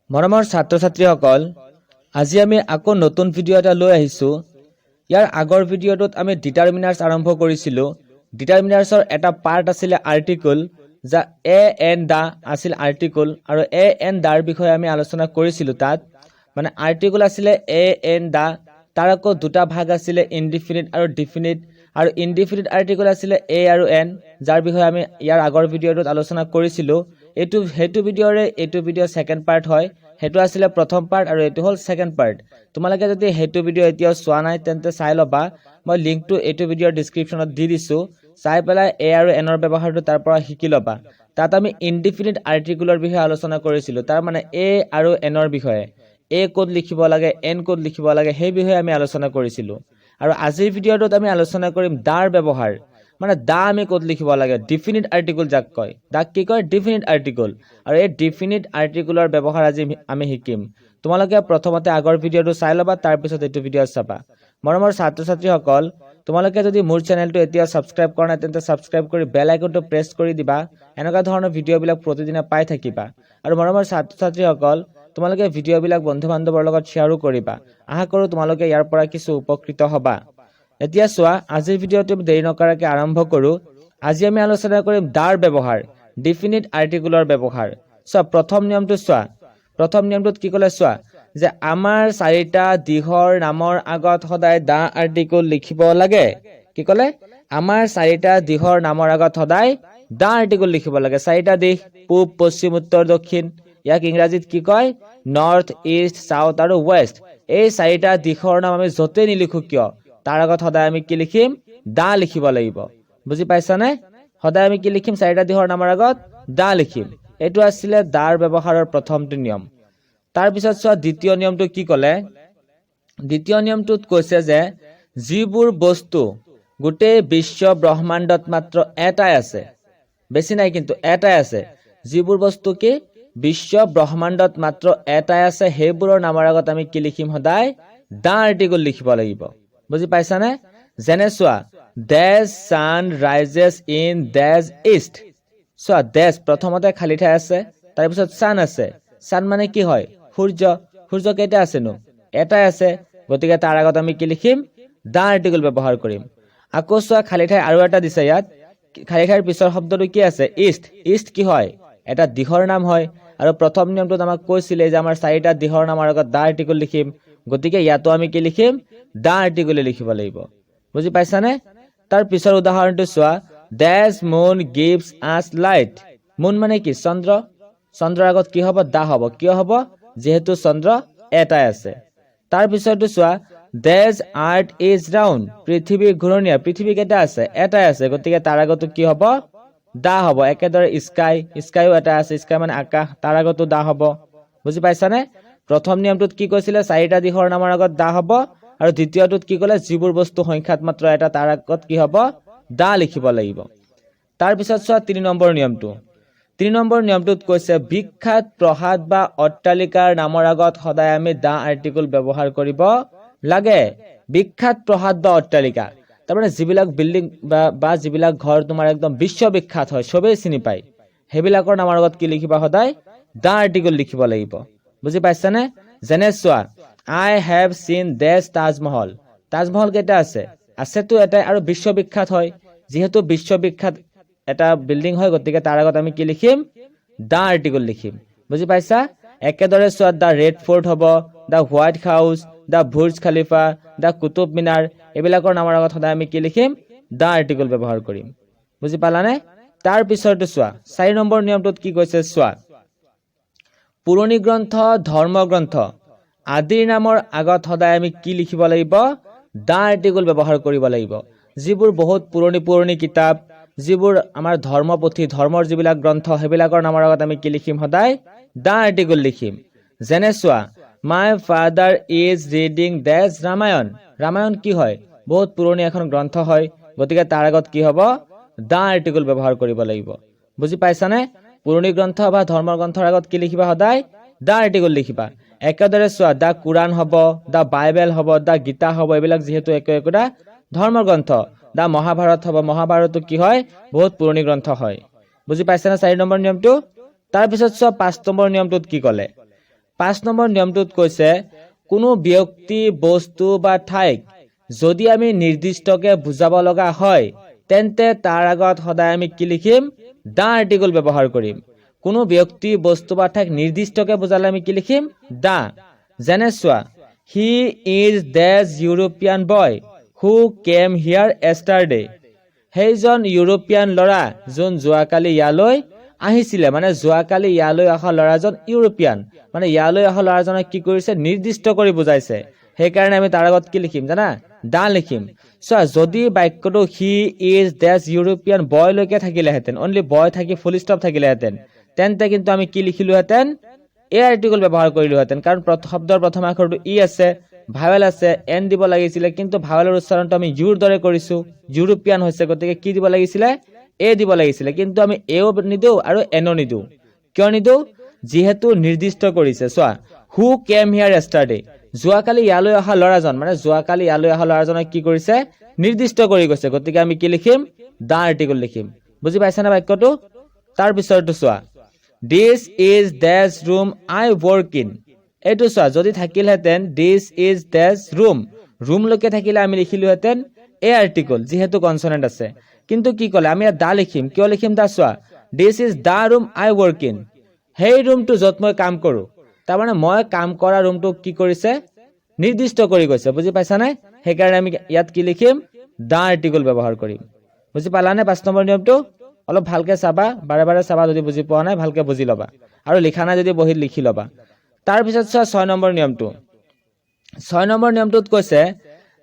মৰমৰ ছাত্ৰ-ছাত্ৰীসকল, আজি আমি আকৌ নতুন ভিডিঅ' এটা লৈ আহিছো। ইয়াৰ আগৰ ভিডিঅ'টোত আমি ডিটাৰমিনাৰ্ছ আৰম্ভ কৰিছিলো। ডিটাৰমিনাৰ্ছৰ এটা পাৰ্ট আছিল আৰ্টিকল, যা এ এন দা আছিল আৰ্টিকল, আৰু এ এন দাৰ বিষয়ে আমি আলোচনা কৰিছিলো। তাত মানে আৰ্টিকল আছিল এ এন দা, তাৰ আকৌ দুটা ভাগ আছিল ইনডিফিনিট আৰু ডিফিনিট, আৰু ইনডিফিনিট আৰ্টিকল আছিল এ আৰু এন, যাৰ বিষয়ে আমি ইয়াৰ আগৰ ভিডিঅ'টোত আলোচনা কৰিছিলো। সেইটো ভিডিঅ'ৰে এইটো ভিডিঅ' সেকেন্ড পাৰ্ট হয়। সেইটো আছিল প্ৰথম পাৰ্ট আৰু এইটো হ'ল সেকেন্ড পাৰ্ট। তোমালোকে যদি সেইটো ভিডিঅ' এতিয়াও চোৱা নাই তেন্তে চাই ল'বা। মই লিংকটো এইটো ভিডিঅ'ৰ ডিছক্ৰিপশ্যনত দি দিছো। চাই পেলাই এ আৰু এনৰ ব্যৱহাৰটো তাৰ পৰা শিকি ল'বা। তাত আমি ইনডিফিনিট আৰ্টিকলৰ বিষয়ে আলোচনা কৰিছিলো, তাৰ মানে এ আৰু এনৰ বিষয়ে। এ ক'ত লিখিব লাগে, এন ক'ত লিখিব লাগে, সেই বিষয়ে আমি আলোচনা কৰিছিলো। আৰু আজিৰ ভিডিঅ'টোত আমি আলোচনা কৰিম দাৰ ব্যৱহাৰ, মানে দা আমি ক'ত লিখিব লাগে, ডিফিনিট আৰ্টিকল যাক কয়। দাক কি কয়? Definite article. আৰু এই ডিফিনিট আৰ্টিকলৰ ব্যৱহাৰ আজি আমি শিকিম। তোমালোকে প্ৰথমতে আগৰ ভিডিঅ'টো চাই ল'বা, তাৰপিছত এইটো ভিডিঅ' চাবা। মৰমৰ ছাত্ৰ-ছাত্ৰীসকল, তোমালোকে যদি মোৰ চেনেলটো এতিয়া ছাবস্ক্ৰাইব কৰা নাই তেন্তে ছাবস্ক্ৰাইব কৰি বেল আইকনটো প্ৰেছ কৰি দিবা। এনেকুৱা ধৰণৰ ভিডিঅ'বিলাক প্ৰতিদিনে পাই থাকিবা। আৰু মৰমৰ ছাত্ৰ-ছাত্ৰীসকল, তোমালোকে ভিডিঅ'বিলাক বন্ধু-বান্ধৱৰ লগত শ্বেয়াৰো কৰিবা। আশা কৰোঁ তোমালোকে ইয়াৰ পৰা কিছু উপকৃত হ'বা। এতিয়া চোৱা, আজিৰ ভিডিঅ'টো দেৰি নকৰাকৈ আৰম্ভ কৰোঁ। আজি আমি আলোচনা কৰিম দাৰ ব্যৱহাৰ, ডিফিনিট আৰ্টিকলৰ ব্যৱহাৰ। চোৱা, প্ৰথম নিয়মটো চোৱা। প্ৰথম নিয়মটোত কি ক'লে চোৱা, যে আমাৰ চাৰিটা দিশৰ নামৰ আগত সদায় দা আৰ্টিকল লিখিব লাগে। কি ক'লে? আমাৰ চাৰিটা দিশৰ নামৰ আগত সদায় দা আৰ্টিকল লিখিব লাগে। চাৰিটা দিশ, পূব, পশ্চিম, উত্তৰ, দক্ষিণ। ইয়াক ইংৰাজীত কি কয়? নৰ্থ, ইষ্ট, চাউথ আৰু ৱেষ্ট। এই চাৰিটা দিশৰ নাম আমি য'তেই নিলিখো কিয়, তাৰ আগত সদায় আমি কি লিখিম? দা লিখিব লাগিব। বুজি পাইছানে? সদায় আমি কি লিখিম? চাৰিটা দিশৰ নামৰ আগত দা লিখিম। এইটো আছিলে দাৰ ব্যৱহাৰৰ প্ৰথমটো নিয়ম। তাৰপিছত চোৱা, দ্বিতীয় নিয়মটো কি ক'লে? দ্বিতীয় নিয়মটোত কৈছে যে যিবোৰ বস্তু গোটেই বিশ্ব ব্ৰহ্মাণ্ডত মাত্ৰ এটাই আছে, বেছি নাই কিন্তু এটাই আছে, যিবোৰ বস্তু কি বিশ্ব ব্ৰহ্মাণ্ডত মাত্ৰ এটাই আছে, সেইবোৰৰ নামৰ আগত আমি কি লিখিম? সদায় দা আৰ্টিকল লিখিব লাগিব। বুজি পাইছানে? যেনে চোৱা, the sun rises in the east. চোৱা, দেজ প্ৰথমতে খালী ঠাই আছে, তাৰপিছত ছান আছে। ছান মানে কি হয়? সূৰ্য। সূৰ্য কেইটা আছেনো? এটাই আছে, গতিকে তাৰ আগত আমি কি লিখিম? দা আৰ্টিকল ব্যৱহাৰ কৰিম। আকৌ চোৱা, খালী ঠাই আৰু এটা দিছে ইয়াত। খালী ঠাইৰ পিছৰ শব্দটো কি আছে? ইষ্ট। ইষ্ট কি হয়? এটা দিশৰ নাম হয়। আৰু প্ৰথম নিয়মটোত আমাক কৈছিলে যে আমাৰ চাৰিটা দিশৰ নামৰ আগত দা আৰ্টিকল লিখিম, গতিকে ইয়াতো আমি কি লিখিম? দা আৰ্টিকলে লিখিব লাগিব। বুজি পাইছানে? তাৰ পিছৰ উদাহৰণটো চোৱা, দেজ মুন গিভছ আছ লাইট। মুন মানে কি? চন্দ্ৰ। চন্দ্ৰৰ আগত কি হ'ব? দা হ'ব। কিয় হ'ব? যিহেতু চন্দ্ৰ এটাই আছে। তাৰ পিছৰটো চোৱা, দেজ আৰ্থ ইজ ৰাউণ্ড। পৃথিৱী ঘূৰণীয়া। পৃথিৱী কেইটা আছে? এটাই আছে, গতিকে তাৰ আগতো কি হ'ব? দা হ'ব। একেদৰে স্কাই, স্কাইও এটা আছে, স্কাই মানে আকাশ, তাৰ আগতো দা হ'ব। বুজি পাইছানে? প্ৰথম নিয়মটোত কি কৈছিলে? চাৰিটা দিশৰ নামৰ আগত দা হ'ব। আৰু দ্বিতীয়টোত কি ক'লে? যিবোৰ বস্তু সংখ্যাত মাত্ৰ এটা, তাৰ আগত কি হ'ব? দা লিখিব লাগিব। তাৰপিছত চোৱা, 3 নম্বৰ নিয়মটো। 3 নম্বৰ নিয়মটোত কৈছে বিখ্যাত প্ৰসাদ বা অট্টালিকাৰ নামৰ আগত সদায় আমি দা আৰ্টিকল ব্যৱহাৰ কৰিব লাগে। বিখ্যাত প্ৰসাদ বা অট্টালিকা, তাৰমানে যিবিলাক বিল্ডিং বা যিবিলাক ঘৰ তোমাৰ একদম বিশ্ববিখ্যাত হয়, চবেই চিনি পায়, সেইবিলাকৰ নামৰ আগত কি লিখিবা? সদায় দা আৰ্টিকল লিখিব লাগিব। বুজি পাইছানে? যেনে চোৱা, আই হেভ চিন দেজ তাজমহল। তাজমহল কেইটা আছে? আছেতো এটাই, আৰু বিশ্ববিখ্যাত হয়। যিহেতু বিশ্ববিখ্যাত এটা বিল্ডিং হয়, গতিকে তাৰ আগত আমি কি লিখিম? দা আৰ্টিকল লিখিম। বুজি পাইছা? একেদৰে চোৱা, দা ৰেড ফৰ্ট হ'ব, দা হোৱাইট হাউচ, দা বুৰ্জ খালিফা, দা কুতুব মিনাৰ, এইবিলাকৰ নামৰ আগত সদায় আমি কি লিখিম? দা আৰ্টিকল ব্যৱহাৰ কৰিম। বুজি পালানে? তাৰ পিছৰটো চোৱা, 4 নম্বৰ নিয়মটোত কি কৈছে চোৱা, পুৰণি গ্ৰন্থ, ধৰ্মগ্ৰন্থ আদিৰ নামৰ আগত সদায় আমি কি লিখিব লাগিব? দা আৰ্টিকল ব্যৱহাৰ কৰিব লাগিব। যিবোৰ বহুত পুৰণি কিতাপ, যিবোৰ আমাৰ ধৰ্মপুথি, ধৰ্মৰ যিবিলাক গ্ৰন্থ, সেইবিলাকৰ নামৰ আগত আমি কি লিখিম? সদায় দা আৰ্টিকল লিখিম। যেনে চোৱা, my father is reading these Ramayana. Ramayana কি হয়? বহুত পুৰণি এখন গ্ৰন্থ হয়, গতিকে তাৰ আগত কি হ'ব? দা আৰ্টিকল ব্যৱহাৰ কৰিব লাগিব। বুজি পাইছানে? পুৰণি গ্ৰন্থ বা ধৰ্মৰ গ্ৰন্থৰ আগত কি লিখিবা? সদায় দা আৰ্টিকল লিখিবা। একেদৰে চোৱা, দা কুৰাণ হ'ব, দা বাইবেল হ'ব, দা গীতা হ'ব, এইবিলাক যিহেতু একোটা ধৰ্মৰ গ্ৰন্থ। দা মহাভাৰত হ'ব, মহাভাৰতো কি হয়? বহুত পুৰণি গ্ৰন্থ হয়। বুজি পাইছানে 4 নম্বৰ নিয়মটো? তাৰপিছত চোৱা, 5 নম্বৰ নিয়মটোত কি ক'লে? 5 নম্বৰ নিয়মটোত কৈছে কোনো ব্যক্তি বস্তু বা ঠাইক যদি আমি নিৰ্দিষ্টকে বুজাব লগা হয় তেন্তে তাৰ আগত সদায় আমি কি লিখিম দা আৰ্টিকল ব্যৱহাৰ কৰিম কোনো ব্যক্তি বস্তু বা ঠাইক নিৰ্দিষ্টকে বুজালে আমি কি লিখিম দা যেনে চোৱা হি ইজ দ্যাট ইউৰোপিয়ান বয় হু কেম হিয়াৰ এষ্টাৰডে সেইজন ইউৰোপিয়ান ল'ৰা যোন যোৱাকালি ইয়ালৈ আহিছিলে মানে যোৱাকালি ইয়ালৈ অহা ল'ৰাজন ইউৰোপিয়ান মানে ইয়ালৈ অহা ল'ৰাজনক কি কৰিছে নিৰ্দিষ্ট কৰি বুজাইছে সেইকাৰণে আমি তাৰ আগত কি লিখিম জানা দা লিখিম চোৱা যদি বাক্যটো হি ইজ দ্যাট ইউৰোপিয়ান বয় লৈকে থাকিলেহেঁতেন অনলি বয় থাকি ফুল ষ্টপ থাকিলেহেঁতেন তেন্তে কিন্তু আমি কি লিখিলোহেঁতেন এ আৰ্টিকল ব্যৱহাৰ কৰিলোহেঁতেন কাৰণ শব্দৰ প্ৰথম আখৰটো ই আছে ভাৱেল আছে এন দিব লাগিছিলে কিন্তু ভাৱেলৰ উচ্চাৰণটো আমি ইউৰ দৰে কৰিছো ইউৰোপিয়ান হৈছে গতিকে কি দিব লাগিছিলে এ দিব লাগিছিলে কিন্তু আমি এও নিদিও আৰু এনো নিদিও কিয় নিদিও যিহেতু নিৰ্দিষ্ট কৰিছে চোৱা হু কেম হিয়াৰ এষ্টাৰডে যোৱাকালি ইয়ালৈ অহা ল'ৰাজন মানে যোৱাকালি ইয়ালৈ অহা ল'ৰাজনক কি কৰিছে নিৰ্দিষ্ট কৰি গৈছে গতিকে আমি কি লিখিম দা আৰ্টিকল লিখিম বুজি পাইছানে বাক্যটো তাৰ পিছৰটো চোৱা this is that room I work in এইটো চোৱা যদি থাকিলহেঁতেন দিছ ইজ দ্যাট ৰুম লৈকে থাকিলে আমি লিখিলোহেঁতেন এ আৰ্টিকল যিহেতু কনচনেণ্ট আছে কিন্তু কি ক'লে আমি দা লিখিম কিয় লিখিম দা চোৱা this is the room I work in সেই ৰুমটো য'ত মই কাম কৰোঁ তাৰমানে মই কাম কৰা ৰুমটো কি কৰিছে নিৰ্দিষ্ট কৰি গৈছে বুজি পাইছানে সেইকাৰণে আমি ইয়াত কি লিখিম দা আৰ্টিকল ব্যৱহাৰ কৰিম বুজি পালানে 5 নম্বৰ নিয়মটো অলপ ভালকে চাবা বাৰে বাৰে চাবা যদি বুজি পোৱা নাই ভালকে বুজি ল'বা আৰু লিখা নাই যদি বহিত লিখি ল'বা তাৰ পিছত চোৱা 6 নম্বৰ নিয়মটো 6 নম্বৰ নিয়মটোত কৈছে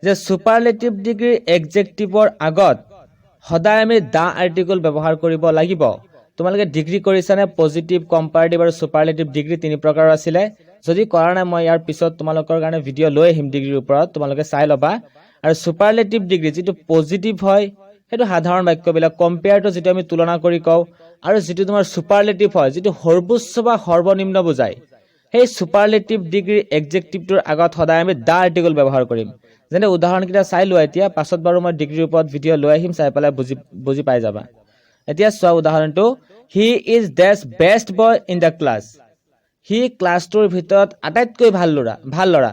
যে সুপাৰলেটিভ ডিগ্ৰী এডজেক্টিভৰ আগত সদায় আমি দা আৰ্টিকল ব্যৱহাৰ কৰিব লাগিব তোমালোকে ডিগ্ৰী কৰিছানে পজিটিভ কম্পাৰেটিভ আৰু সুপাৰলেটিভ ডিগ্ৰী তিনি প্ৰকাৰৰ আছিলে যদি কৰা নাই মই ইয়াৰ পিছত তোমালোকৰ কাৰণে ভিডিঅ' লৈ আহিম ডিগ্ৰীৰ ওপৰত তোমালোকে চাই ল'বা আৰু সুপাৰলেটিভ ডিগ্ৰী যিটো পজিটিভ হয় সেইটো সাধাৰণ বাক্যবিলাক কম্পেয়াৰটো যিটো আমি তুলনা কৰি কওঁ আৰু যিটো তোমাৰ সুপাৰলেটিভ হয় যিটো সৰ্বোচ্চ বা সৰ্বনিম্ন বুজায় সেই সুপাৰলেটিভ ডিগ্ৰী এডজেক্টিভটোৰ আগত সদায় আমি দা আৰ্টিকল ব্যৱহাৰ কৰিম যেনে উদাহৰণকেইটা চাই লোৱা এতিয়া পাছত বাৰু মই ডিগ্ৰীৰ ওপৰত ভিডিঅ' লৈ আহিম চাই পেলাই বুজি পাই যাবা এতিয়া চোৱা উদাহৰণটো he is that best boy in the class he ক্লাছটোৰ ভিতৰত আটাইতকৈ ভাল ল'ৰা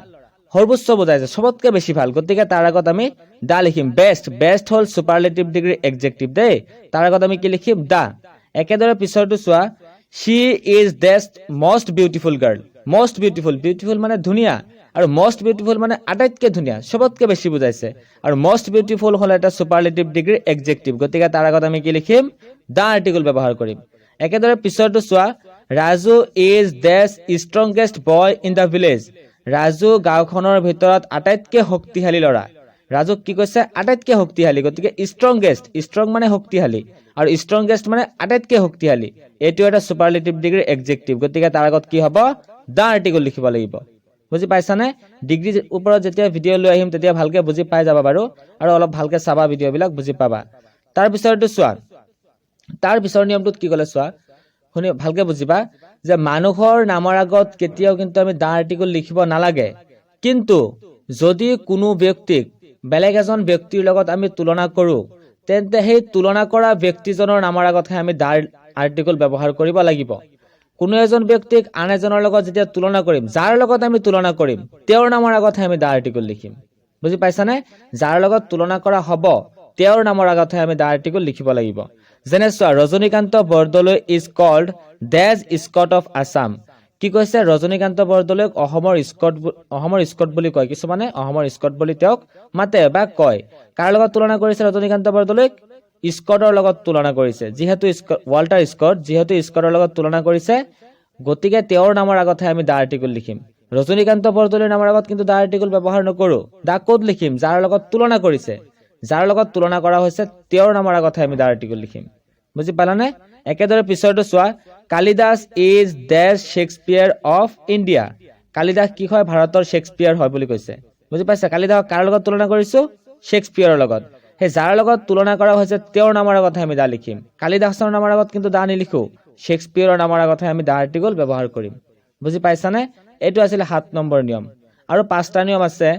সৰ্বোচ্চ বুজাইছে সবতকৈ বেছি ভাল গতিকে তাৰ আগত আমি দা লিখিম বেষ্ট হ'ল সুপাৰলেটিভ ডিগ্ৰী এডজেক্টিভ দেই তাৰ আগত আমি কি লিখিম দা একেদৰে পিছৰটো চোৱা she is that most beautiful girl most beautiful মানে ধুনীয়া আৰু মষ্ট বিউটিফুল মানে আটাইতকৈ ধুনীয়া সবতকৈ বেছি বুজাইছে আৰু মষ্ট বিউটিফুল হ'ল এটা সুপাৰলেটিভ ডিগ্ৰী এডজেক্টিভ গতিকে তাৰ আগত আমি কি লিখিম দা আৰ্টিকল ব্যৱহাৰ কৰিম একেদৰে পিছৰটো চোৱা Raju is that strongest boy in the village Raju গাঁওখনৰ ভিতৰত আটাইতকৈ শক্তিশালী ল'ৰা ৰাজুক কি কৈছে আটাইতকৈ শক্তিশালী গতিকে ষ্ট্ৰং মানে শক্তিশালী আৰু ষ্ট্ৰংগেষ্ট মানে আটাইতকৈ শক্তিশালী এইটো এটা সুপাৰলেটিভ ডিগ্ৰী এডজেক্টিভ গতিকে তাৰ আগত কি হ'ব দা আৰ্টিকল লিখিব লাগিব বুজি পাইছানে ডিগ্ৰীৰ ওপৰত যেতিয়া ভিডিঅ' লৈ আহিম তেতিয়া ভালকে বুজি পাই যাবা বাৰু আৰু অলপ ভালকে চাবা ভিডিঅ'বিলাক বুজি পাবা তাৰ পিছৰটো চোৱা তাৰ পিছৰ নিয়মটোত কি ক'লে চোৱা শুনি ভালকে বুজিবা যে মানুহৰ নামৰ আগত কেতিয়াও কিন্তু আমি দা আৰ্টিকল লিখিব নালাগে কিন্তু যদি কোনো ব্যক্তিক বেলেগ এজন ব্যক্তিৰ লগত আমি তুলনা কৰো তেন্তে সেই তুলনা কৰা ব্যক্তিজনৰ নামৰ আগতহে আমি দা আৰ্টিকল ব্যৱহাৰ কৰিব লাগিব কোনো এজন ব্যক্তিক আন এজনৰ লগত যেতিয়া তুলনা কৰিম যাৰ লগত আমি তুলনা কৰিম তেওঁৰ নামৰ আগতহে আমি দা আৰ্টিকল লিখিম বুজি পাইছানে যাৰ লগত তুলনা কৰা হ'ব তেওঁৰ নামৰ আগতহে আমি দা আৰ্টিকল লিখিব লাগিব যেনে চোৱা Rajanikanta Bordoloi is called the Scott of Assam কি কৈছে ৰজনীকান্ত বৰদলৈক অসমৰ স্কট বুলি কয় কিছুমানে অসমৰ স্কট বুলি তেওঁক মাতে বা কয় কাৰ লগত তুলনা কৰিছে ৰজনীকান্ত বৰদলৈক স্কটৰ লগত তুলনা কৰিছে যিহেতু ৱাল্টাৰ স্কট যিহেতু স্কটৰ লগত তুলনা কৰিছে গতিকে তেওঁৰ নামৰ আগতহে আমি দা আৰ্টিকল লিখিম ৰজনীকান্ত বৰদলৈৰ নামৰ আগত কিন্তু দা আৰ্টিকল ব্যৱহাৰ নকৰো দা ক'ত লিখিম যাৰ লগত তুলনা কৰিছে যাৰ লগত তুলনা কৰা হৈছে তেওঁৰ নামৰ আগতহে আমি দা আৰ্টিকল লিখিম বুজি পালানে একেদৰে পিছৰটো চোৱা Kalidas is the Shakespeare of India Kalidas কি হয় ভাৰতৰ শেক্সপিয়াৰ হয় বুলি কৈছে বুজি পাইছা কালিদাসক কাৰ লগত তুলনা কৰিছো শেক্সপিয়াৰৰ লগত সেই যাৰ লগত তুলনা কৰা হৈছে তেওঁৰ নামৰ আগতহে আমি দা লিখিম কালিদাসৰ নামৰ আগত কিন্তু দা নিলিখো শেক্সপিয়াৰৰ নামৰ আগতহে আমি দা আৰ্টিকল ব্যৱহাৰ কৰিম বুজি পাইছানে এইটো আছিল 7 নম্বৰ নিয়ম আৰু 5টা নিয়ম আছে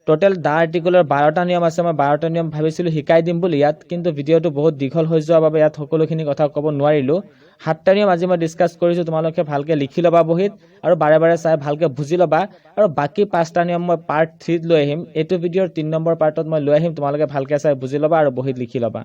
টোটেল দা আৰ্টিকলৰ 12টা নিয়ম আছে মই 12টা নিয়ম ভাবিছিলোঁ শিকাই দিম বুলি ইয়াত কিন্তু ভিডিঅ'টো বহুত দীঘল হৈ যোৱাৰ বাবে ইয়াত সকলোখিনি কথা ক'ব নোৱাৰিলোঁ 7টা নিয়ম আজি মই ডিছকাছ কৰিছোঁ তোমালোকে ভালকে লিখি ল'বা বহিত আৰু বাৰে বাৰে চাই ভালকে বুজি ল'বা আৰু বাকি 5টা নিয়ম মই পাৰ্ট 3 লৈ আহিম এইটো ভিডিঅ'ৰ 3 নম্বৰ পাৰ্টত মই লৈ আহিম তোমালোকে ভালকে চাই বুজি ল'বা আৰু বহিত লিখি ল'বা